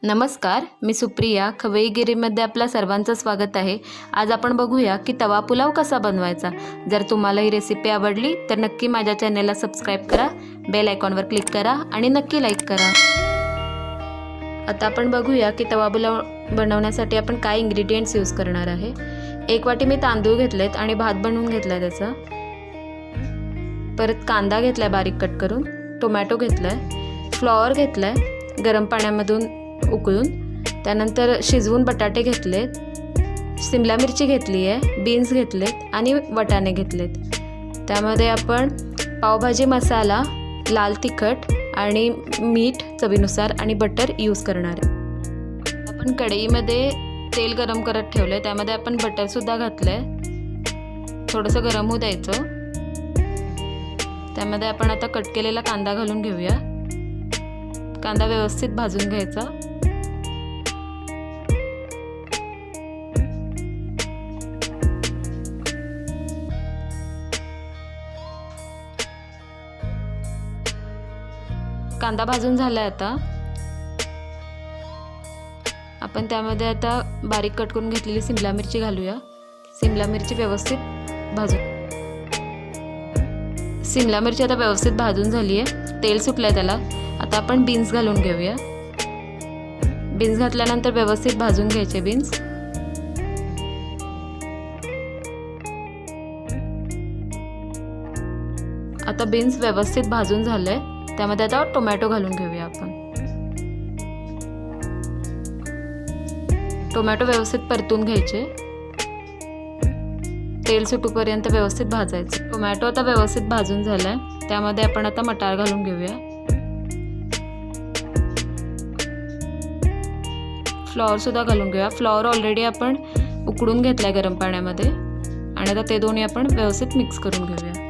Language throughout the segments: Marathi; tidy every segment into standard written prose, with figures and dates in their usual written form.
नमस्कार, मी सुप्रिया. खवय्येगिरीमध्ये आपल्या सर्वांचं स्वागत आहे. आज आपण बघूया की तवा पुलाव कसा बनवायचा. जर तुम्हाला ही रेसिपी आवडली तर नक्की माझ्या चॅनेलला सबस्क्राईब करा, बेल आयकॉनवर क्लिक करा आणि नक्की लाईक करा. आता आपण बघूया की तवा पुलाव बनवण्यासाठी आपण काय इंग्रेडियंट्स यूज करणार आहे. 1 वाटी मी तांदूळ घेतलेत आणि भात बनवून घेतला त्याचा. परत कांदा घेतलाय बारीक कट करून, टोमॅटो घेतलाय, फ्लॉवर घेतलाय गरम पाण्यामधून उकळून, त्यानंतर शिजवून बटाटे घेतलेत, शिमला मिरची घेतली आहे, बीन्स घेतलेत आणि वटाणे घेतलेत. त्यामध्ये आपण पावभाजी मसाला, लाल तिखट आणि मीठ चवीनुसार आणि बटर यूज करणार आहे. आपण कढईमध्ये तेल गरम करत ठेवलं आहे, त्यामध्ये आपण बटरसुद्धा घातलं आहे. थोडंसं गरम होऊ द्यायचं. त्यामध्ये आपण आता कट केलेला कांदा घालून घेऊया. कांदा व्यवस्थित भाजून घ्यायचा. कांदा भाजून झालाय. आता आपण त्यामध्ये आता बारीक कट करून घेतलेली शिमला मिरची घालूया. शिमला मिरची व्यवस्थित शिमला मिरची आता व्यवस्थित भाजून झाली आहे, तेल सुटलंय त्याला. आता आपण बीन्स घालून घेऊया. बीन्स घातल्यानंतर व्यवस्थित भाजून घ्यायचे बीन्स. आता बीन्स व्यवस्थित भाजून झाले. त्यामध्ये आता टोमॅटो घालून घेऊया आपण. टोमॅटो व्यवस्थित परतून घ्यायचे, तेल सुटूपर्यंत व्यवस्थित भाजायचे. टोमॅटो आता व्यवस्थित भाजून झालाय. त्यामध्ये आपण आता मटार घालून घेऊया. फ्लॉवर सुद्धा घालून घेऊया. फ्लॉवर ऑलरेडी आपण उकडून घेतलाय गरम पाण्यामध्ये आणि आता ते दोन्ही आपण व्यवस्थित मिक्स करून घेऊया.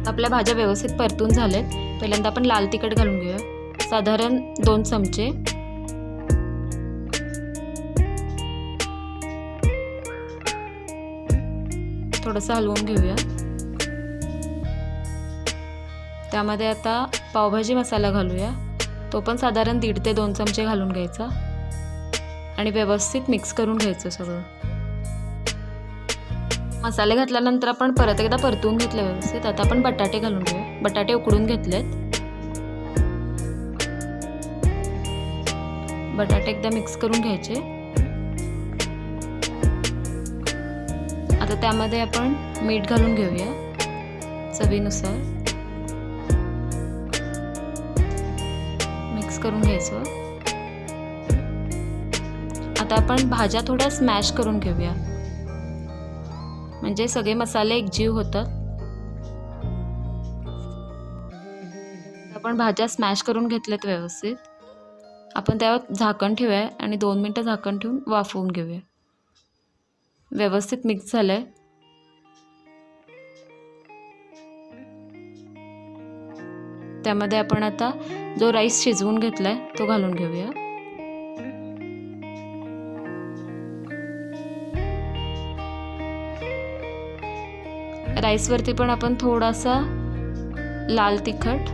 आपल्या भाज्या व्यवस्थित परतून झाल्यात. पहिल्यांदा आपण लाल तिखट घालून घेऊया, साधारण 2 चमचे. थोडंसं हलवून घेऊया. त्यामध्ये आता पावभाजी मसाला घालूया. तो पण साधारण 1.5 ते 2 चमचे घालून घ्यायचा आणि व्यवस्थित मिक्स करून घ्यायचं सगळं. मसाले घातल्यानंतर आपण परत एकदा परतून घेतले व्यवस्थित. आता आपण बटाटे घालून घेऊया. बटाटे उकडून घेतलेत. बटाटे एकदा मिक्स करून घ्यायचे. आता त्यामध्ये आपण मीठ घालून घेऊया चवीनुसार. मिक्स करून घ्यायचं. आता आपण भाज्या थोड्या स्मॅश करून घेऊया, म्हणजे सगळे मसाले एकजीव होतात. आपण भाज्या स्मॅश करून घेतल्यात व्यवस्थित. आपण त्यावर झाकण ठेवूया आणि 2 मिनिटं झाकण ठेवून वाफवून घेऊया. व्यवस्थित मिक्स झालंय. त्यामध्ये आपण आता जो राईस शिजवून घेतलाय तो घालून घेऊया. राईसवरती पण आपण थोडासा लाल तिखट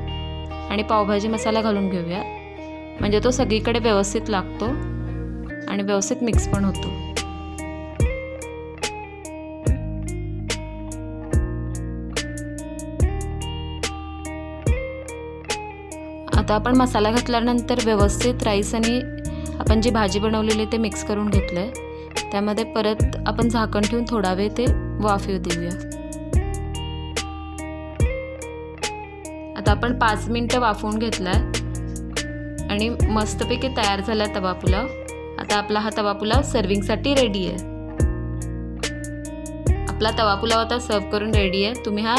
आणि पावभाजी मसाला घालून घेऊया, म्हणजे तो सगळीकडे व्यवस्थित लागतो आणि व्यवस्थित मिक्स पण होतो. आता आपण मसाला घातल्यानंतर व्यवस्थित राईस आणि आपण जी भाजी बनवलेली ते मिक्स करून घेतलंय. त्यामध्ये परत आपण झाकण ठेवून थोडा वेळ ते वाफ येऊ देऊया. आता आपण 5 मिनिटं वाफवून घेतलाय आणि मस्तपैकी तयार झाला तवा पुलाव. आता आपला हा तवा पुलाव सर्विंगसाठी रेडी आहे. आपला तवा पुलाव आता सर्व करून रेडी आहे. तुम्ही हा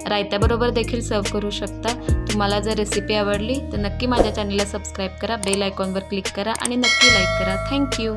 रायत्याबरोबर देखील सर्व करू शकता. तुम्हाला जर रेसिपी आवडली तर नक्की माझ्या चॅनलला सबस्क्राईब करा, बेल आयकॉनवर क्लिक करा आणि नक्की लाईक करा. थँक्यू.